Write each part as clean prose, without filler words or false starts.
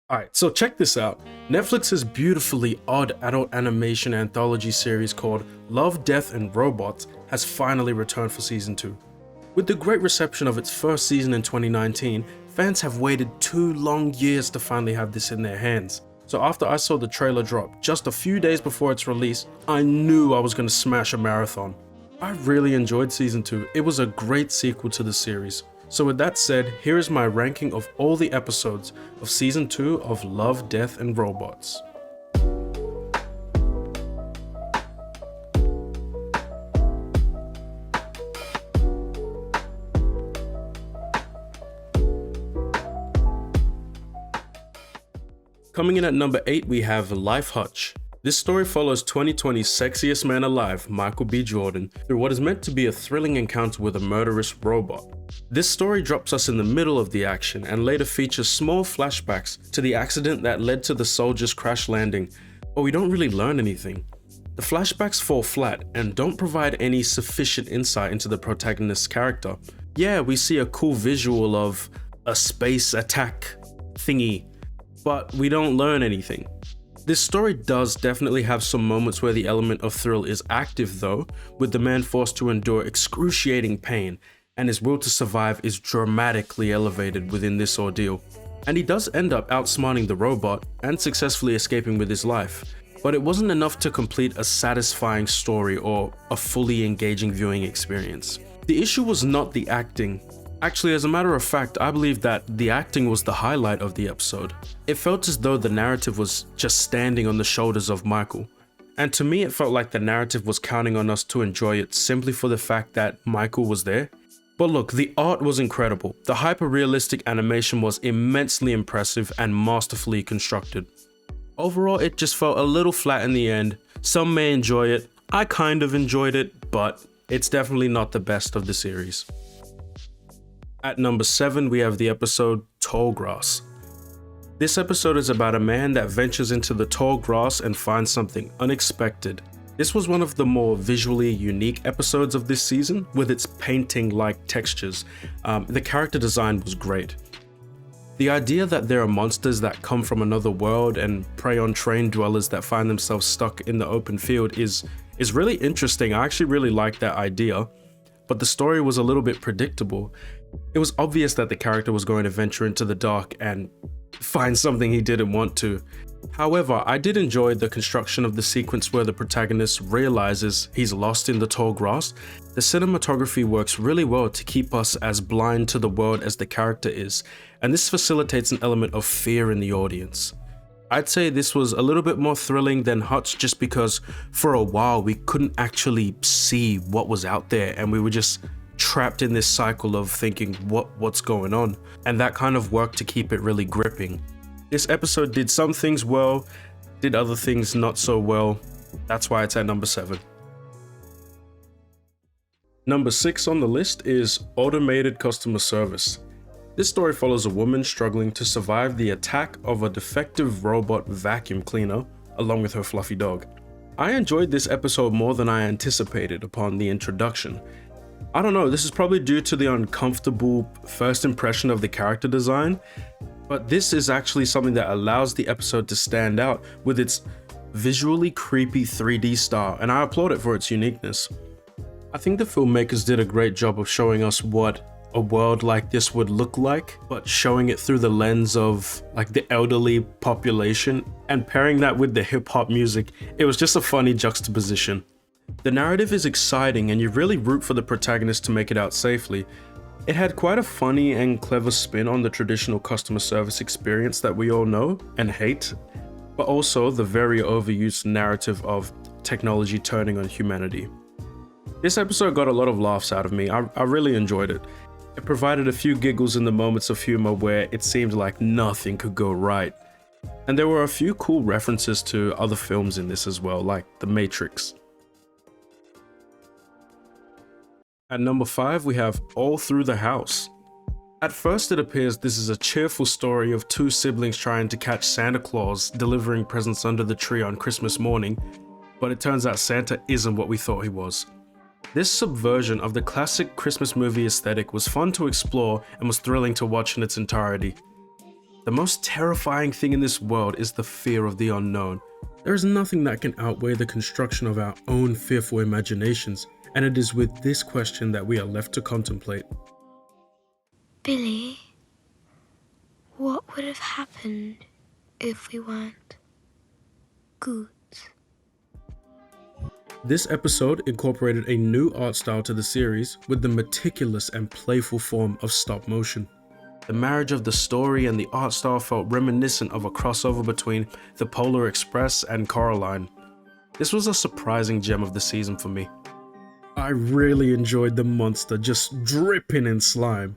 Alright, so check this out. Netflix's beautifully odd adult animation anthology series called Love, Death, and Robots has finally returned for season 2. With the great reception of its first season in 2019, fans have waited 2 long years to finally have this in their hands. So after I saw the trailer drop just a few days before its release, I knew I was going to smash a marathon. I really enjoyed season 2, it was a great sequel to the series. So with that said, here is my ranking of all the episodes of season 2 of Love, Death, and Robots. Coming in at number 8, we have Life Hutch. This story follows 2020's sexiest man alive, Michael B. Jordan, through what is meant to be a thrilling encounter with a murderous robot. This story drops us in the middle of the action and later features small flashbacks to the accident that led to the soldier's crash landing, but we don't really learn anything. The flashbacks fall flat and don't provide any sufficient insight into the protagonist's character. Yeah, we see a cool visual of a space attack thingy, but we don't learn anything. This story does definitely have some moments where the element of thrill is active though, with the man forced to endure excruciating pain, and his will to survive is dramatically elevated within this ordeal. And he does end up outsmarting the robot and successfully escaping with his life, but it wasn't enough to complete a satisfying story or a fully engaging viewing experience. The issue was not the acting. Actually, as a matter of fact, I believe that the acting was the highlight of the episode. It felt as though the narrative was just standing on the shoulders of Michael. And to me, it felt like the narrative was counting on us to enjoy it simply for the fact that Michael was there. But look, the art was incredible. The hyper-realistic animation was immensely impressive and masterfully constructed. Overall, it just felt a little flat in the end. Some may enjoy it. I kind of enjoyed it, but it's definitely not the best of the series. At number 7, we have the episode Tall Grass. This episode is about a man that ventures into the tall grass and finds something unexpected. This was one of the more visually unique episodes of this season, with its painting-like textures. The character design was great. The idea that there are monsters that come from another world and prey on train dwellers that find themselves stuck in the open field is really interesting. I actually really like that idea, but the story was a little bit predictable. It was obvious that the character was going to venture into the dark and find something he didn't want to. However, I did enjoy the construction of the sequence where the protagonist realizes he's lost in the tall grass. The cinematography works really well to keep us as blind to the world as the character is, and this facilitates an element of fear in the audience. I'd say this was a little bit more thrilling than Hutch just because for a while we couldn't actually see what was out there and we were just trapped in this cycle of thinking what's going on, and that kind of worked to keep it really gripping. This episode did some things well, did other things not so well. That's why it's at number 7. Number 6 on the list is Automated Customer Service. This story follows a woman struggling to survive the attack of a defective robot vacuum cleaner along with her fluffy dog. I enjoyed this episode more than I anticipated upon the introduction. I don't know, this is probably due to the uncomfortable first impression of the character design, but this is actually something that allows the episode to stand out with its visually creepy 3D style, and I applaud it for its uniqueness. I think the filmmakers did a great job of showing us what a world like this would look like, but showing it through the lens of like the elderly population and pairing that with the hip-hop music. It was just a funny juxtaposition. The narrative is exciting and you really root for the protagonist to make it out safely. It had quite a funny and clever spin on the traditional customer service experience that we all know and hate, but also the very overused narrative of technology turning on humanity. This episode got a lot of laughs out of me. I really enjoyed it. It provided a few giggles in the moments of humor where it seemed like nothing could go right. And there were a few cool references to other films in this as well, like The Matrix. At number 5, we have All Through the House. At first it appears this is a cheerful story of two siblings trying to catch Santa Claus delivering presents under the tree on Christmas morning, but it turns out Santa isn't what we thought he was. This subversion of the classic Christmas movie aesthetic was fun to explore and was thrilling to watch in its entirety. The most terrifying thing in this world is the fear of the unknown. There is nothing that can outweigh the construction of our own fearful imaginations, and it is with this question that we are left to contemplate. Billy, what would have happened if we weren't good? This episode incorporated a new art style to the series with the meticulous and playful form of stop motion. The marriage of the story and the art style felt reminiscent of a crossover between The Polar Express and Coraline. This was a surprising gem of the season for me. I really enjoyed the monster just dripping in slime.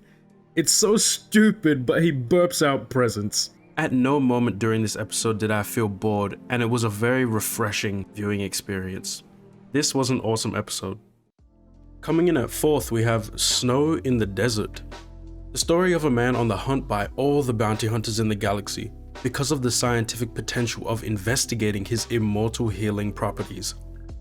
It's so stupid, but he burps out presents. At no moment during this episode did I feel bored, and it was a very refreshing viewing experience. This was an awesome episode. Coming in at 4th, we have Snow in the Desert. The story of a man on the hunt by all the bounty hunters in the galaxy because of the scientific potential of investigating his immortal healing properties.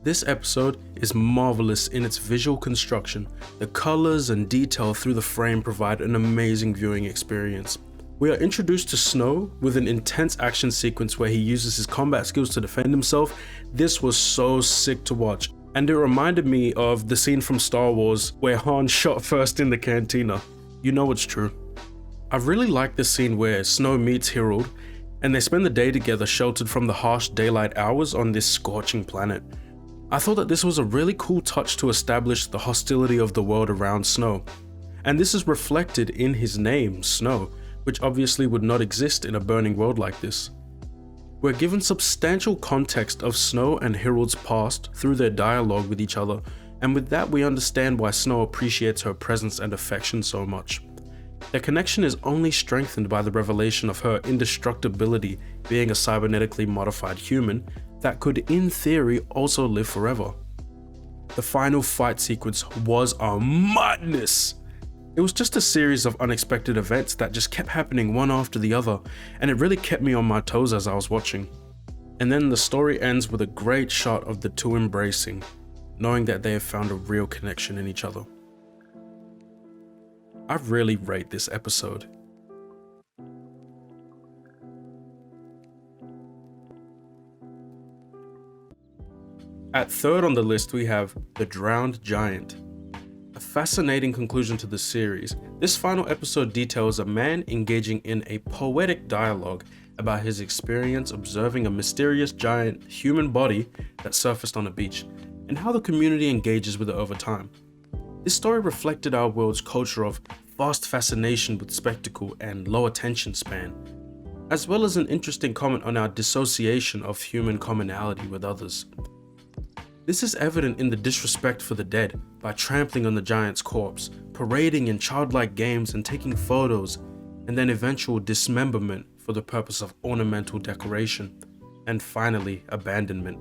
This episode is marvelous in its visual construction. The colors and detail through the frame provide an amazing viewing experience. We are introduced to Snow with an intense action sequence where he uses his combat skills to defend himself. This was so sick to watch, and it reminded me of the scene from Star Wars where Han shot first in the cantina. You know it's true. I really like the scene where Snow meets Harold, and they spend the day together sheltered from the harsh daylight hours on this scorching planet. I thought that this was a really cool touch to establish the hostility of the world around Snow, and this is reflected in his name, Snow, which obviously would not exist in a burning world like this. We're given substantial context of Snow and Harold's past through their dialogue with each other, and with that we understand why Snow appreciates her presence and affection so much. Their connection is only strengthened by the revelation of her indestructibility being a cybernetically modified human that could in theory also live forever. The final fight sequence was a madness! It was just a series of unexpected events that just kept happening one after the other, and it really kept me on my toes as I was watching. And then the story ends with a great shot of the two embracing, knowing that they have found a real connection in each other. I really rate this episode. At 3rd on the list we have The Drowned Giant. A fascinating conclusion to the series, this final episode details a man engaging in a poetic dialogue about his experience observing a mysterious giant human body that surfaced on a beach, and how the community engages with it over time. This story reflected our world's culture of vast fascination with spectacle and low attention span, as well as an interesting comment on our dissociation of human commonality with others. This is evident in the disrespect for the dead by trampling on the giant's corpse, parading in childlike games and taking photos, and then eventual dismemberment for the purpose of ornamental decoration, and finally abandonment.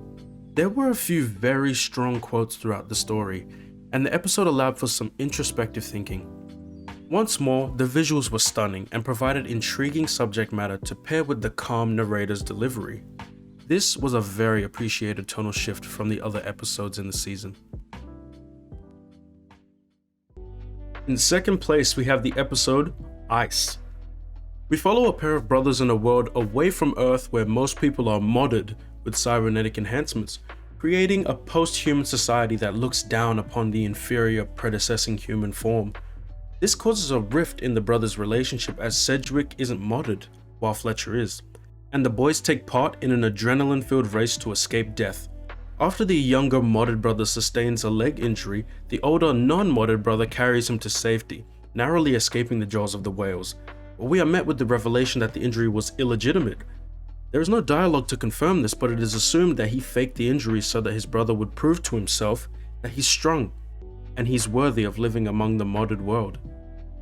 There were a few very strong quotes throughout the story, and the episode allowed for some introspective thinking. Once more, the visuals were stunning and provided intriguing subject matter to pair with the calm narrator's delivery. This was a very appreciated tonal shift from the other episodes in the season. In 2nd place, we have the episode Ice. We follow a pair of brothers in a world away from Earth where most people are modded with cybernetic enhancements, creating a post-human society that looks down upon the inferior predecessing human form. This causes a rift in the brothers' relationship as Sedgwick isn't modded, while Fletcher is, and the boys take part in an adrenaline-filled race to escape death. After the younger modded brother sustains a leg injury, the older non-modded brother carries him to safety, narrowly escaping the jaws of the whales. But we are met with the revelation that the injury was illegitimate. There is no dialogue to confirm this, but it is assumed that he faked the injury so that his brother would prove to himself that he's strong, and he's worthy of living among the modded world.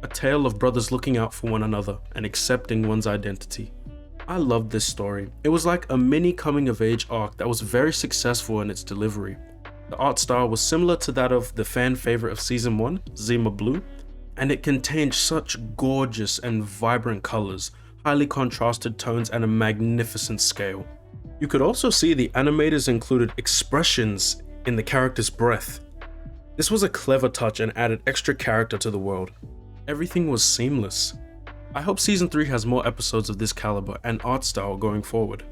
A tale of brothers looking out for one another and accepting one's identity. I loved this story. It was like a mini coming of age arc that was very successful in its delivery. The art style was similar to that of the fan favorite of season 1, Zima Blue, and it contained such gorgeous and vibrant colors, highly contrasted tones, and a magnificent scale. You could also see the animators included expressions in the character's breath. This was a clever touch and added extra character to the world. Everything was seamless. I hope season 3 has more episodes of this caliber and art style going forward.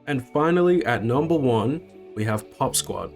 And finally, at number 1, we have Pop Squad,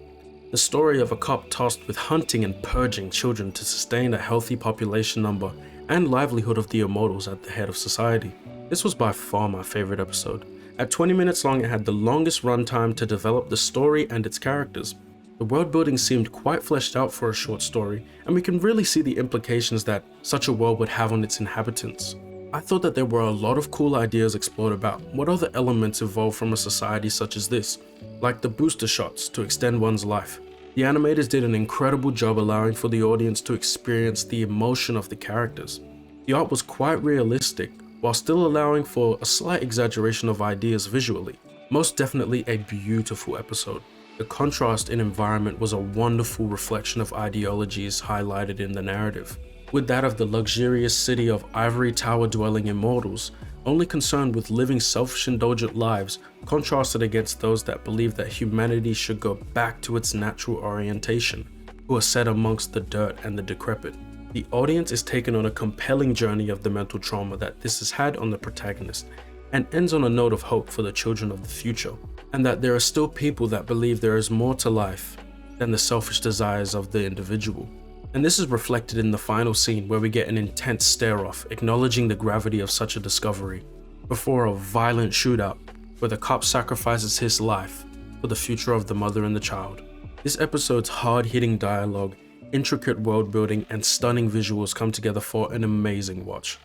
the story of a cop tasked with hunting and purging children to sustain a healthy population number and livelihood of the immortals at the head of society. This was by far my favorite episode. At 20 minutes long, it had the longest runtime to develop the story and its characters. The world building seemed quite fleshed out for a short story, and we can really see the implications that such a world would have on its inhabitants. I thought that there were a lot of cool ideas explored about what other elements evolve from a society such as this, like the booster shots to extend one's life. The animators did an incredible job allowing for the audience to experience the emotion of the characters. The art was quite realistic, while still allowing for a slight exaggeration of ideas visually. Most definitely a beautiful episode. The contrast in environment was a wonderful reflection of ideologies highlighted in the narrative, with that of the luxurious city of ivory tower dwelling immortals, only concerned with living selfish indulgent lives, contrasted against those that believe that humanity should go back to its natural orientation, who are set amongst the dirt and the decrepit. The audience is taken on a compelling journey of the mental trauma that this has had on the protagonist, and ends on a note of hope for the children of the future, and that there are still people that believe there is more to life than the selfish desires of the individual. And this is reflected in the final scene where we get an intense stare-off acknowledging the gravity of such a discovery, before a violent shootout where the cop sacrifices his life for the future of the mother and the child. This episode's hard-hitting dialogue, intricate world building, and stunning visuals come together for an amazing watch.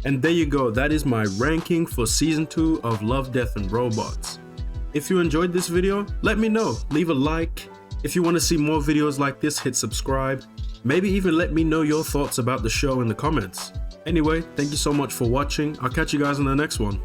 And there you go, that is my ranking for season 2 of Love, Death and Robots. If you enjoyed this video, let me know, leave a like. If you want to see more videos like this, hit subscribe. Maybe even let me know your thoughts about the show in the comments. Anyway, thank you so much for watching. I'll catch you guys in the next one.